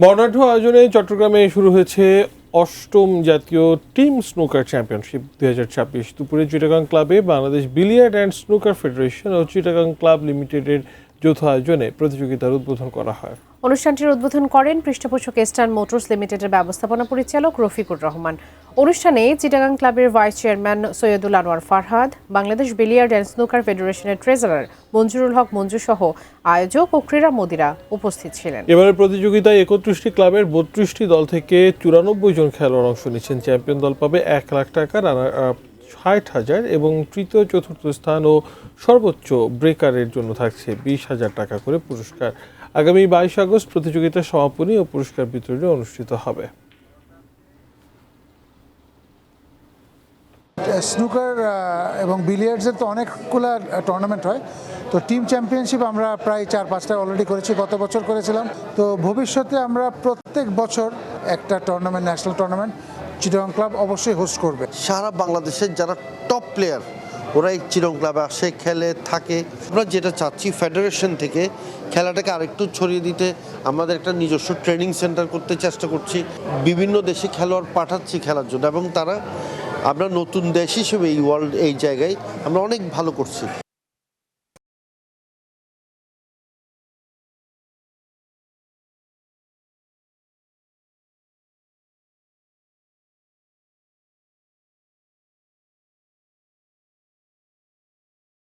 বর্ণাঢ্য আয়োজনে চট্টগ্রামে শুরু হয়েছে অষ্টম জাতীয় টিম স্নুকার চ্যাম্পিয়নশিপ 2026। দুপুরে চিটাগাং ক্লাবে Bangladesh billiard and snooker federation ও চিটাগাং ক্লাব লিমিটেডের যৌথ আয়োজনে প্রতিযোগিতার উদ্বোধন করা হয়। অনুষ্ঠানটির উদ্বোধন করেন পৃষ্ঠপোষক ইস্টার্ন মোটরস লিমিটেডের ব্যবস্থাপনা পরিচালক রফিকুর রহমান। অনুষ্ঠানে চিটাগাং ক্লাবের ভাইস চেয়ারম্যান সৈয়দুল Anwar Farhad, Bangladesh billiard and snooker ফেডারেশনের ট্রেজারার মঞ্জুরুল হক মঞ্জু সহ আয়োজক ও ক্রীড়ামোদীরা উপস্থিত ছিলেন। এবারের প্রতিযোগিতায় 31টি ক্লাবের 32টি দল থেকে 94 জন খেলোয়াড় অংশ নিচ্ছেন। চ্যাম্পিয়ন দল পাবে 1 লাখ টাকা, 60,000 এবং তৃতীয় চতুর্থ স্থান ও সর্বোচ্চ ব্রেকারের জন্য থাকছে 20,000 টাকা করে পুরস্কার। আগামী 22 আগস্ট প্রতিযোগিতার সমাপনী ও পুরস্কার বিতরণী অনুষ্ঠিত হবে। স্নুকার এবং বিলিয়ার্ডসের তো অনেকগুলো টুর্নামেন্ট হয়, তো টিম চ্যাম্পিয়নশিপ আমরা প্রায় 4-5টা অলরেডি করেছি, গত বছর করেছিলাম। তো ভবিষ্যতে আমরা প্রত্যেক বছর একটা tournament, national tournament Chittagong club অবশ্যই হোস্ট করবে। সারা বাংলাদেশের যারা টপ প্লেয়ার ওরাই চিটাগং ক্লাবে আসে, খেলে, থাকে। আমরা যেটা চাচ্ছি ফেডারেশন থেকে খেলাটাকে আরেকটু ছড়িয়ে দিতে আমাদের একটা নিজস্ব ট্রেনিং সেন্টার করতে চেষ্টা করছি। বিভিন্ন দেশে খেলোয়াড় পাঠাচ্ছি খেলার জন্য এবং তারা আমরা নতুন দেশ হিসেবে এই জায়গায় আমরা অনেক ভালো করছি।